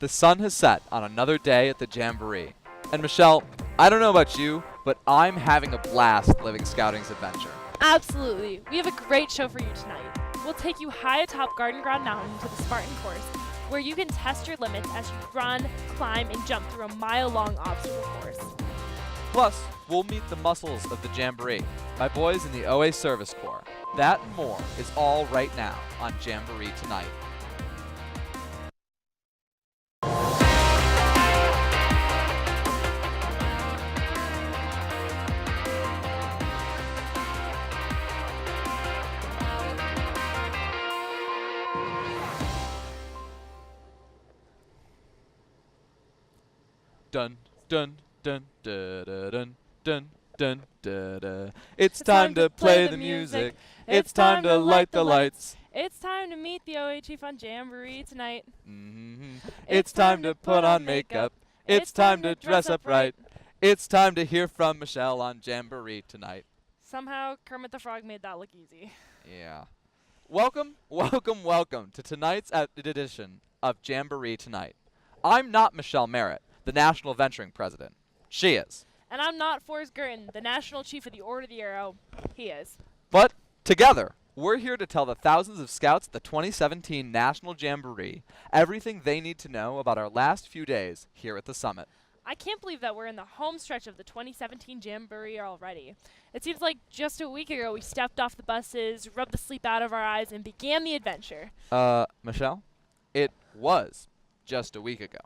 The sun has set on another day at the Jamboree. And Michelle, I don't know about you, but I'm having a blast living Scouting's adventure. Absolutely. We have a great show for you tonight. We'll take you high atop Garden Ground Mountain to the Spartan course, where you can test your limits as you run, climb, and jump through a mile-long obstacle course. Plus, we'll meet the muscles of the Jamboree, my boys in the OA Service Corps. That and more is all right now on Jamboree Tonight. Dun dun dun da da dun dun dun da da. It's time to play the music. It's time to light the lights. It's time to meet the OA Chief on Jamboree Tonight. It's time to put on makeup. It's time to dress up right. It's time to hear from Michelle on Jamboree Tonight. Somehow, Kermit the Frog made that look easy. Yeah. Welcome, welcome, welcome to tonight's edition of Jamboree Tonight. I'm not Michelle Merritt, the National Venturing President. She is. And I'm not Forrest Gertin, the National Chief of the Order of the Arrow. He is. But together, we're here to tell the thousands of scouts at the 2017 National Jamboree everything they need to know about our last few days here at the summit. I can't believe that we're in the home stretch of the 2017 Jamboree already. It seems like just a week ago we stepped off the buses, rubbed the sleep out of our eyes, and began the adventure. Michelle, it was just a week ago.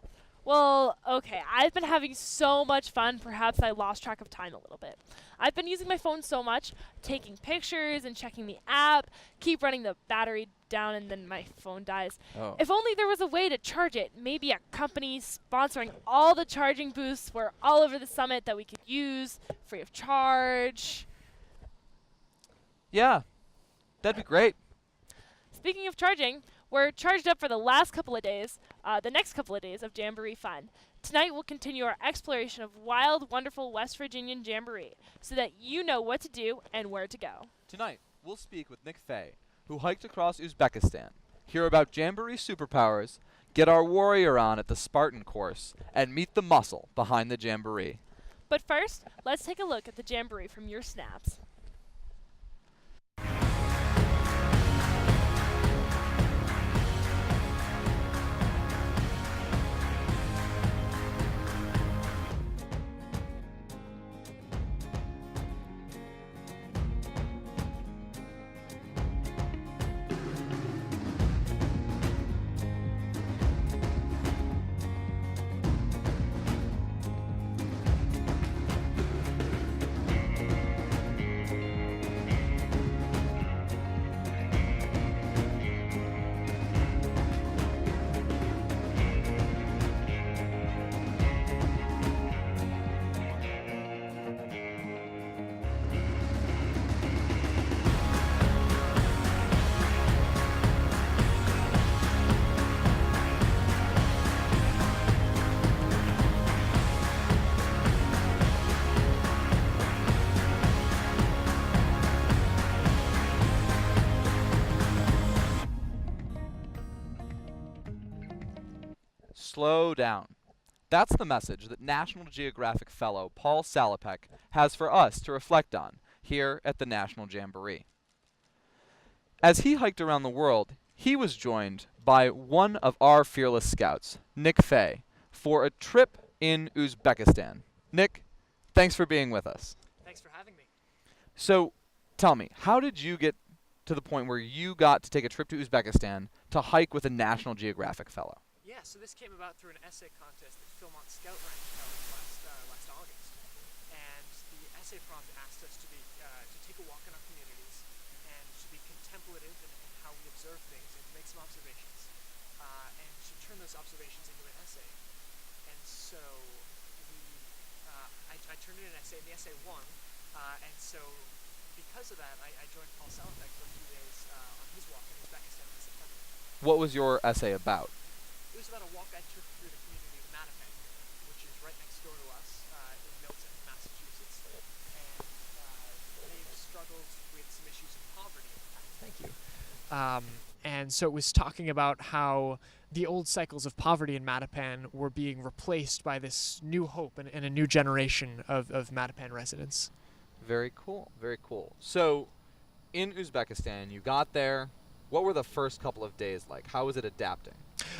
Well, okay, I've been having so much fun, perhaps I lost track of time a little bit. I've been using my phone so much, taking pictures and checking the app, keep running the battery down and then my phone dies. Oh. If only there was a way to charge it. Maybe a company sponsoring all the charging booths were all over the summit that we could use free of charge. Yeah, that'd be great. Speaking of charging, we're charged up for the next couple of days of Jamboree fun. Tonight we'll continue our exploration of wild, wonderful West Virginian Jamboree so that you know what to do and where to go. Tonight, we'll speak with Nick Fay, who hiked across Uzbekistan, hear about Jamboree superpowers, get our warrior on at the Spartan course, and meet the muscle behind the Jamboree. But first, let's take a look at the Jamboree from your snaps. Slow down. That's the message that National Geographic fellow Paul Salopek has for us to reflect on here at the National Jamboree. As he hiked around the world, he was joined by one of our fearless scouts, Nick Fay, for a trip in Uzbekistan. Nick, thanks for being with us. Thanks for having me. So, tell me, how did you get to the point where you got to take a trip to Uzbekistan to hike with a National Geographic fellow? Yeah, so this came about through an essay contest at Philmont Scout Ranch last August, and the essay prompt asked us to take a walk in our communities and to be contemplative in how we observe things and to make some observations, and to turn those observations into an essay. And so I turned in an essay, and the essay won, and so because of that, I joined Paul Salopek for a few days on his walk in Uzbekistan in September. What was your essay about? It was about a walk I took through the community of Mattapan, which is right next door to us in Milton, Massachusetts, and they've struggled with some issues of poverty in the past. Thank you. And so it was talking about how the old cycles of poverty in Mattapan were being replaced by this new hope and a new generation of Mattapan residents. Very cool. Very cool. So, in Uzbekistan, you got there. What were the first couple of days like? How was it adapting?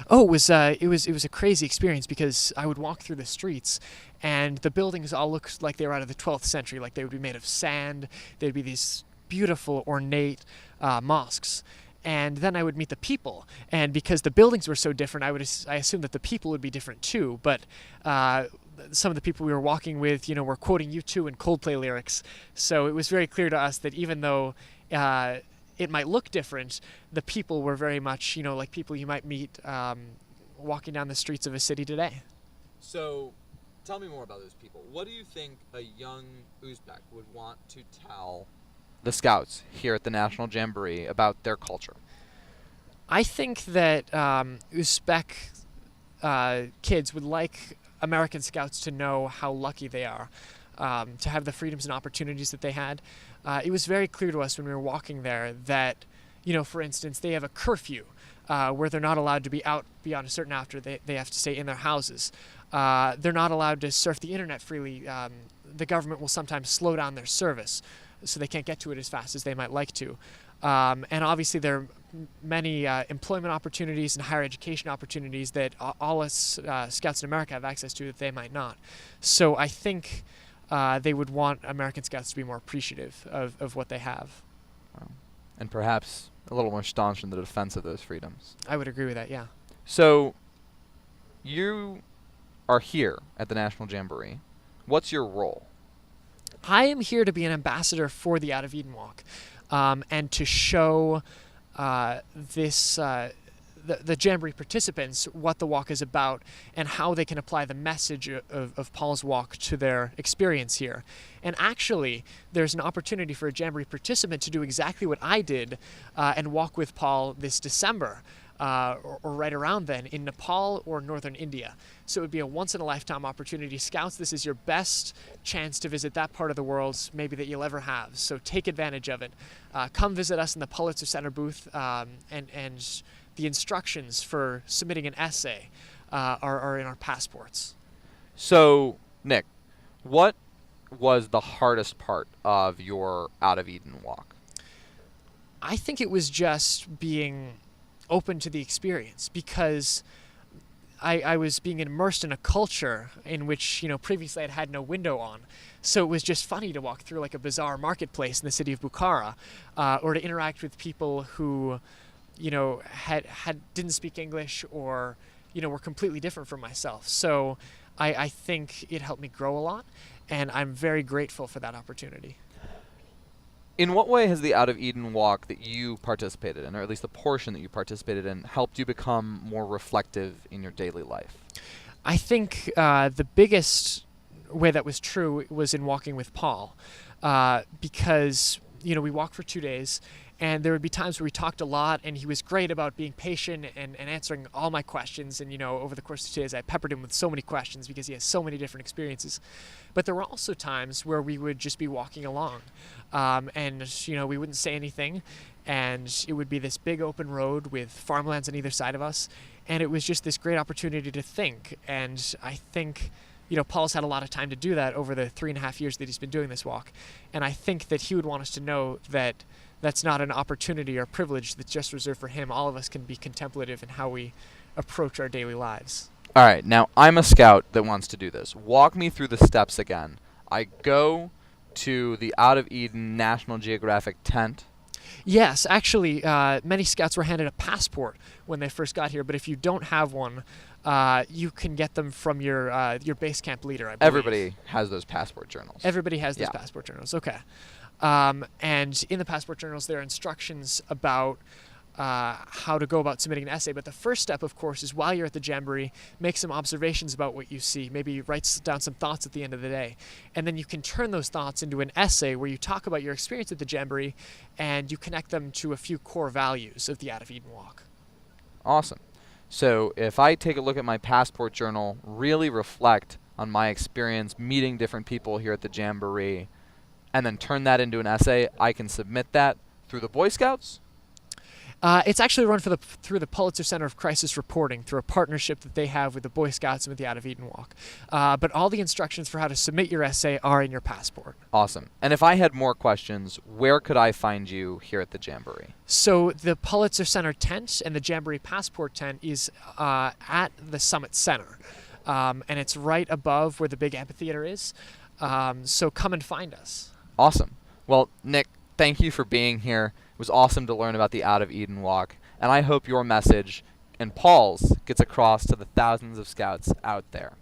Oh, it was a crazy experience because I would walk through the streets, and the buildings all looked like they were out of the 12th century. Like they would be made of sand. They'd be these beautiful, ornate mosques. And then I would meet the people, and because the buildings were so different, I assumed that the people would be different too. But some of the people we were walking with, were quoting U2 and Coldplay lyrics. So it was very clear to us that even though it might look different, the people were very much, like people you might meet walking down the streets of a city today. So, tell me more about those people. What do you think a young Uzbek would want to tell the scouts here at the National Jamboree about their culture? I think that Uzbek kids would like American scouts to know how lucky they are to have the freedoms and opportunities that they had. It was very clear to us when we were walking there that, for instance, they have a curfew where they're not allowed to be out beyond a certain hour. They have to stay in their houses. They're not allowed to surf the internet freely. The government will sometimes slow down their service, so they can't get to it as fast as they might like to. And obviously there are many employment opportunities and higher education opportunities that all us Scouts in America have access to that they might not. So I think they would want American Scouts to be more appreciative of what they have. Wow. And perhaps a little more staunch in the defense of those freedoms. I would agree with that, yeah. So, you are here at the National Jamboree. What's your role? I am here to be an ambassador for the Out of Eden Walk, and to show the Jamboree participants what the walk is about and how they can apply the message of Paul's walk to their experience here. And actually, there's an opportunity for a Jamboree participant to do exactly what I did and walk with Paul this December. Or right around then in Nepal or northern India. So it would be a once-in-a-lifetime opportunity. Scouts, this is your best chance to visit that part of the world maybe that you'll ever have. So take advantage of it. Come visit us in the Pulitzer Center booth, and the instructions for submitting an essay are in our passports. So, Nick, what was the hardest part of your Out of Eden walk? I think it was just being open to the experience, because I was being immersed in a culture in which, previously I'd had no window on. So it was just funny to walk through like a bizarre marketplace in the city of Bukhara, or to interact with people who, didn't speak English or, were completely different from myself. So I think it helped me grow a lot, and I'm very grateful for that opportunity. In what way has the Out of Eden walk that you participated in, or at least the portion that you participated in, helped you become more reflective in your daily life? I think the biggest way that was true was in walking with Paul, because, we walked for 2 days, and there would be times where we talked a lot, and he was great about being patient and answering all my questions. And, over the course of 2 days, I peppered him with so many questions because he has so many different experiences. But there were also times where we would just be walking along, and, we wouldn't say anything, and it would be this big open road with farmlands on either side of us, and it was just this great opportunity to think. And I think, Paul's had a lot of time to do that over the 3.5 years that he's been doing this walk, and I think that he would want us to know that that's not an opportunity or privilege that's just reserved for him. All of us can be contemplative in how we approach our daily lives. All right, now I'm a scout that wants to do this. Walk me through the steps again. I go to the Out of Eden National Geographic tent. Yes, actually, many scouts were handed a passport when they first got here, but if you don't have one, you can get them from your base camp leader, I believe. Everybody has those passport journals. Everybody has those passport journals, okay. And in the passport journals, there are instructions about how to go about submitting an essay. But the first step, of course, is while you're at the Jamboree, make some observations about what you see. Maybe write down some thoughts at the end of the day. And then you can turn those thoughts into an essay where you talk about your experience at the Jamboree, and you connect them to a few core values of the Out of Eden Walk. Awesome. So if I take a look at my passport journal, really reflect on my experience meeting different people here at the Jamboree, and then turn that into an essay, I can submit that through the Boy Scouts? It's actually run through the Pulitzer Center of Crisis Reporting, through a partnership that they have with the Boy Scouts and with the Out of Eden Walk. But all the instructions for how to submit your essay are in your passport. Awesome. And if I had more questions, where could I find you here at the Jamboree? So the Pulitzer Center tent and the Jamboree Passport tent is at the Summit Center. And it's right above where the big amphitheater is. So come and find us. Awesome. Well, Nick, thank you for being here. It was awesome to learn about the Out of Eden Walk, and I hope your message and Paul's gets across to the thousands of scouts out there.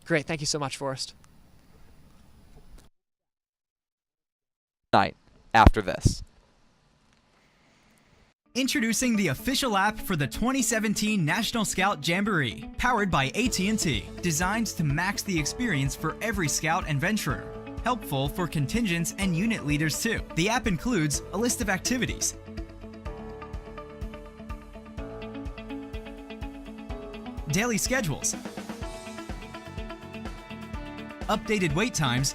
Great. Thank you so much, Forrest. Night after this. Introducing the official app for the 2017 National Scout Jamboree, powered by AT&T, designed to max the experience for every scout and venturer. Helpful for contingents and unit leaders too. The app includes a list of activities, daily schedules, updated wait times,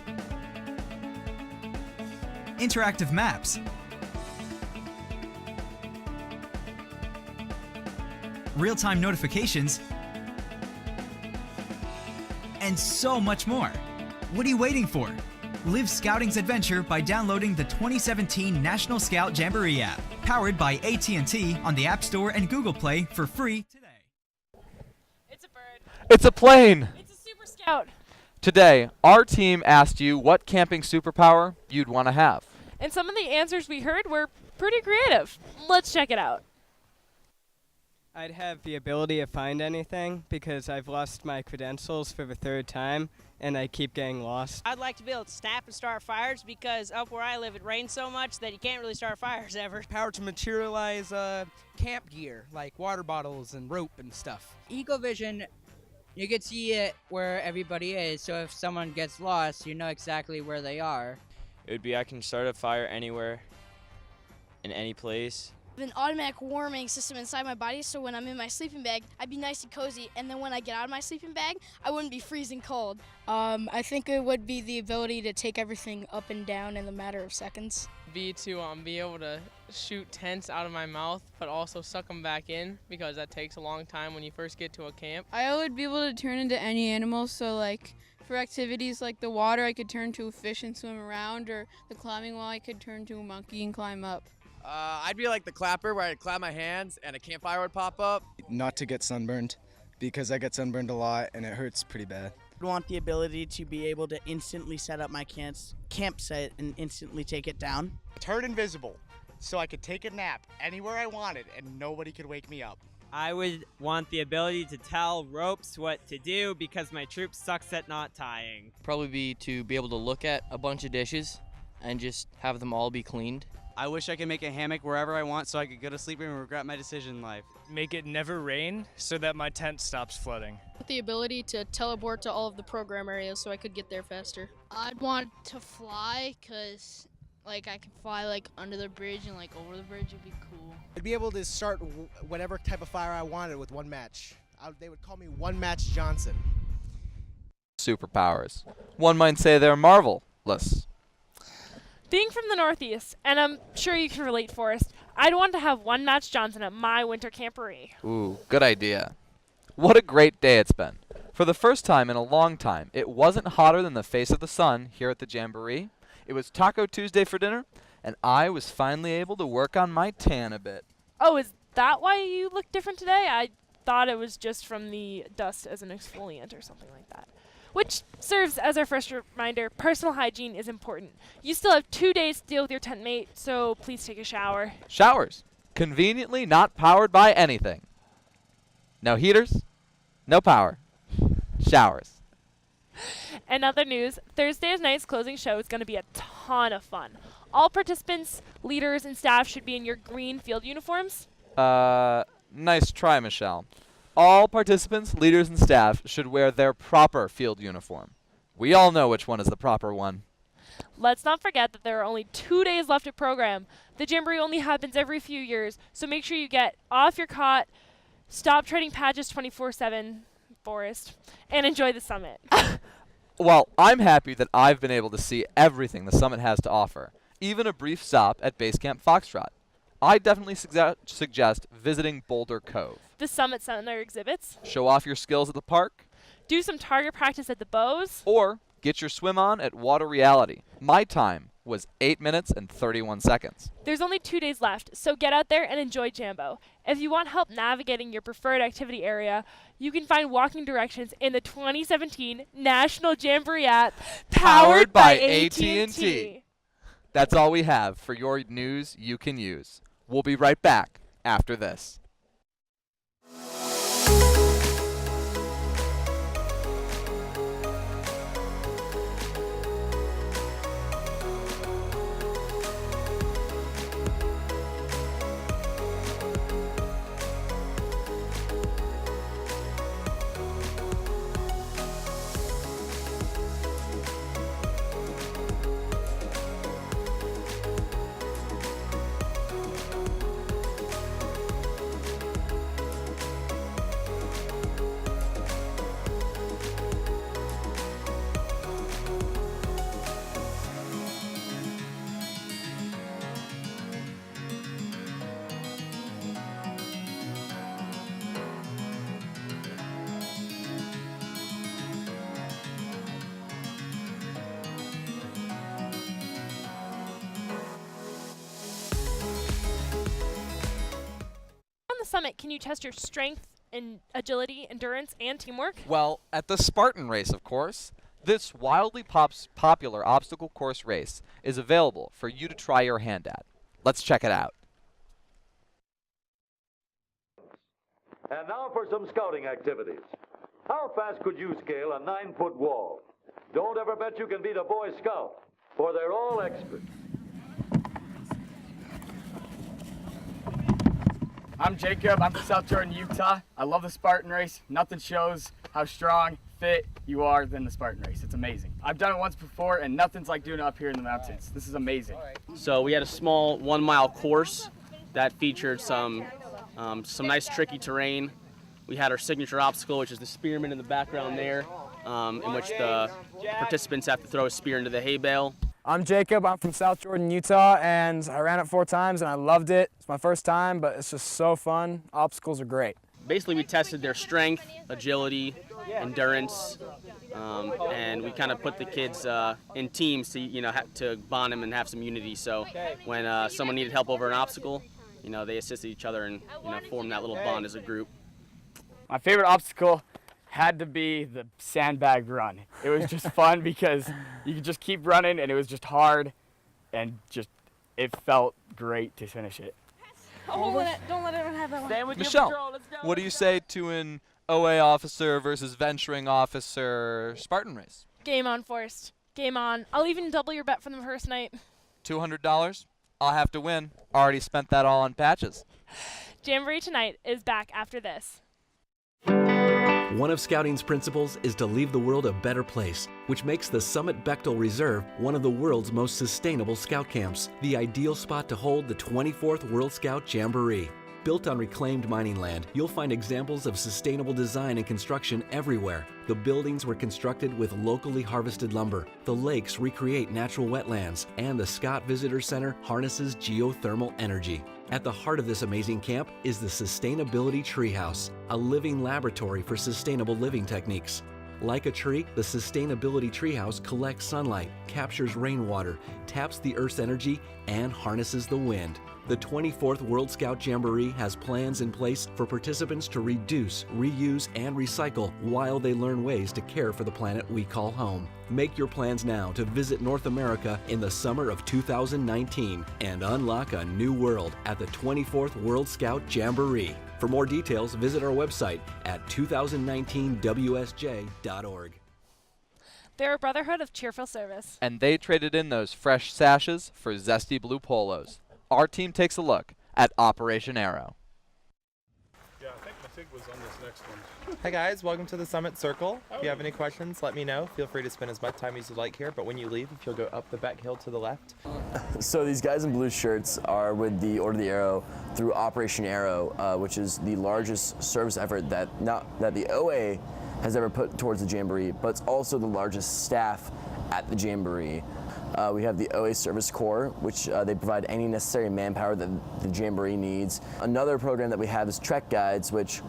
interactive maps, real-time notifications, and so much more. What are you waiting for? Live Scouting's adventure by downloading the 2017 National Scout Jamboree app, powered by AT&T on the App Store and Google Play for free today. It's a bird. It's a plane! It's a Super Scout. Today, our team asked you what camping superpower you'd want to have. And some of the answers we heard were pretty creative. Let's check it out. I'd have the ability to find anything because I've lost my credentials for the 3rd time and I keep getting lost. I'd like to be able to snap and start fires because up where I live it rains so much that you can't really start fires ever. Power to materialize camp gear like water bottles and rope and stuff. Ecovision, you can see it where everybody is, so if someone gets lost, you know exactly where they are. It would be I can start a fire anywhere, in any place. An automatic warming system inside my body, so when I'm in my sleeping bag, I'd be nice and cozy, and then when I get out of my sleeping bag, I wouldn't be freezing cold. I think it would be the ability to take everything up and down in a matter of seconds. Be to be able to shoot tents out of my mouth, but also suck them back in, because that takes a long time when you first get to a camp. I would be able to turn into any animal, so like for activities like the water, I could turn to a fish and swim around, or the climbing wall, I could turn to a monkey and climb up. I'd be like the clapper where I'd clap my hands and a campfire would pop up. Not to get sunburned, because I get sunburned a lot and it hurts pretty bad. I want the ability to be able to instantly set up my campsite and instantly take it down. Turn invisible, so I could take a nap anywhere I wanted and nobody could wake me up. I would want the ability to tell ropes what to do because my troop sucks at knot tying. Probably to be able to look at a bunch of dishes and just have them all be cleaned. I wish I could make a hammock wherever I want so I could go to sleep and regret my decision in life. Make it never rain so that my tent stops flooding. With the ability to teleport to all of the program areas so I could get there faster. I'd want to fly because I could fly under the bridge and over the bridge would be cool. I'd be able to start whatever type of fire I wanted with one match. They would call me One Match Johnson. Superpowers. One might say they're marvelous. Being from the Northeast, and I'm sure you can relate, Forrest, I'd want to have One Match Johnson at my winter camporee. Ooh, good idea. What a great day it's been. For the first time in a long time, it wasn't hotter than the face of the sun here at the Jamboree. It was Taco Tuesday for dinner, and I was finally able to work on my tan a bit. Oh, is that why you look different today? I thought it was just from the dust as an exfoliant or something like that. Which serves as our first reminder, personal hygiene is important. You still have 2 days to deal with your tent mate, so please take a shower. Showers. Conveniently not powered by anything. No heaters, no power. Showers. And other news, Thursday night's closing show is going to be a ton of fun. All participants, leaders, and staff should be in your green field uniforms. Nice try, Michelle. All participants, leaders, and staff should wear their proper field uniform. We all know which one is the proper one. Let's not forget that there are only 2 days left of program. The Jamboree only happens every few years, so make sure you get off your cot, stop trading patches 24/7, Forrest, and enjoy the summit. Well, I'm happy that I've been able to see everything the summit has to offer, even a brief stop at Base Camp Foxtrot. I definitely suggest visiting Boulder Cove. The Summit Center exhibits. Show off your skills at the park. Do some target practice at the bows. Or get your swim on at Water Reality. My time was 8 minutes and 31 seconds. There's only 2 days left, so get out there and enjoy Jambo. If you want help navigating your preferred activity area, you can find walking directions in the 2017 National Jamboree app, powered by AT&T. That's all we have for your news you can use. We'll be right back after this. On the summit, can you test your strength and agility, endurance, and teamwork? Well, at the Spartan race, of course. This wildly popular obstacle course race is available for you to try your hand at. Let's check it out. And now for some scouting activities. How fast could you scale a 9-foot wall? Don't ever bet you can beat a Boy Scout, for they're all experts. I'm Jacob. I'm from South Jordan, Utah. I love the Spartan race. Nothing shows how strong, fit you are than the Spartan race. It's amazing. I've done it once before, and nothing's like doing it up here in the mountains. This is amazing. So we had a small 1-mile course that featured some nice tricky terrain. We had our signature obstacle, which is the spearman in the background there, in which the participants have to throw a spear into the hay bale. I'm Jacob. I'm from South Jordan, Utah, and I ran it 4 times and I loved it. It's my first time, but it's just so fun. Obstacles are great. Basically, we tested their strength, agility, endurance, and we kind of put the kids in teams to, to bond them and have some unity. So when someone needed help over an obstacle, they assisted each other and, formed that little bond as a group. My favorite obstacle had to be the sandbag run. It was just fun because you could just keep running and it was just hard and it felt great to finish it. Don't let anyone have that one. Michelle, what do you say to an OA officer versus venturing officer Spartan race? Game on, Forrest. Game on. I'll even double your bet from the first night. $200? I'll have to win. Already spent that all on patches. Jamboree Tonight is back after this. One of Scouting's principles is to leave the world a better place, which makes the Summit Bechtel Reserve one of the world's most sustainable scout camps, the ideal spot to hold the 24th World Scout Jamboree. Built on reclaimed mining land, you'll find examples of sustainable design and construction everywhere. The buildings were constructed with locally harvested lumber. The lakes recreate natural wetlands, and the Scott Visitor Center harnesses geothermal energy. At the heart of this amazing camp is the Sustainability Treehouse, a living laboratory for sustainable living techniques. Like a tree, the Sustainability Treehouse collects sunlight, captures rainwater, taps the Earth's energy, and harnesses the wind. The 24th World Scout Jamboree has plans in place for participants to reduce, reuse, and recycle while they learn ways to care for the planet we call home. Make your plans now to visit North America in the summer of 2019 and unlock a new world at the 24th World Scout Jamboree. For more details, visit our website at 2019wsj.org. They're a brotherhood of cheerful service. And they traded in those fresh sashes for zesty blue polos. Our team takes a look at Operation Arrow. Yeah, I think my sig was on this next one. Hi guys, welcome to the Summit Circle. If you have any questions, let me know. Feel free to spend as much time as you'd like here, but when you leave, if you'll go up the back hill to the left. So these guys in blue shirts are with the Order of the Arrow through Operation Arrow, which is the largest service effort that the OA has ever put towards the Jamboree, but it's also the largest staff at the Jamboree. We have the OA Service Corps, which they provide any necessary manpower that the Jamboree needs. Another program that we have is Trek Guides, which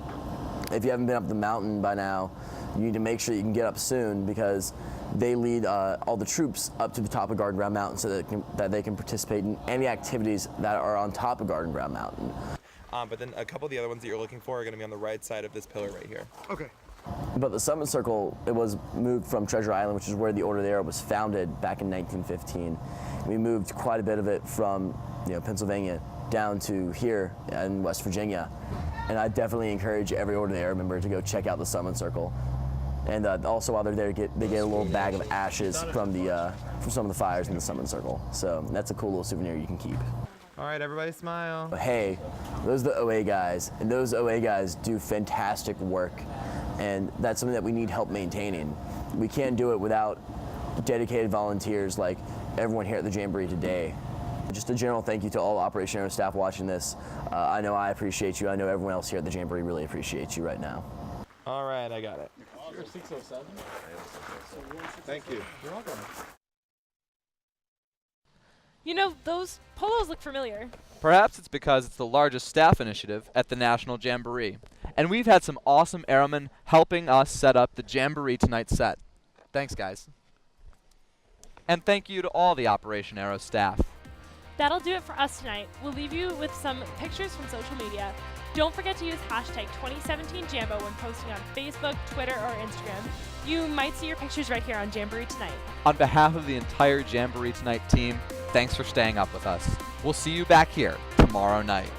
if you haven't been up the mountain by now, you need to make sure you can get up soon because they lead all the troops up to the top of Garden Ground Mountain so that they can participate in any activities that are on top of Garden Ground Mountain. But then a couple of the other ones that you're looking for are going to be on the right side of this pillar right here. Okay. But the Summit Circle, it was moved from Treasure Island, which is where the Order of the Arrow was founded back in 1915. We moved quite a bit of it from Pennsylvania down to here in West Virginia. And I definitely encourage every Order of the Arrow member to go check out the Summit Circle. And also while they're there, they get a little bag of ashes from some of the fires in the Summit Circle. So that's a cool little souvenir you can keep. All right, everybody smile. Hey, those are the OA guys, and those OA guys do fantastic work. And that's something that we need help maintaining. We can't do it without dedicated volunteers like everyone here at the Jamboree today. Just a general thank you to all Operation Arrow staff watching this. I know I appreciate you. I know everyone else here at the Jamboree really appreciates you right now. All right, I got it. You're 607? Thank you. You're welcome. You know, those polos look familiar. Perhaps it's because it's the largest staff initiative at the National Jamboree. And we've had some awesome airmen helping us set up the Jamboree Tonight set. Thanks, guys. And thank you to all the Operation Arrow staff. That'll do it for us tonight. We'll leave you with some pictures from social media. Don't forget to use hashtag 2017Jambo when posting on Facebook, Twitter, or Instagram. You might see your pictures right here on Jamboree Tonight. On behalf of the entire Jamboree Tonight team, thanks for staying up with us. We'll see you back here tomorrow night.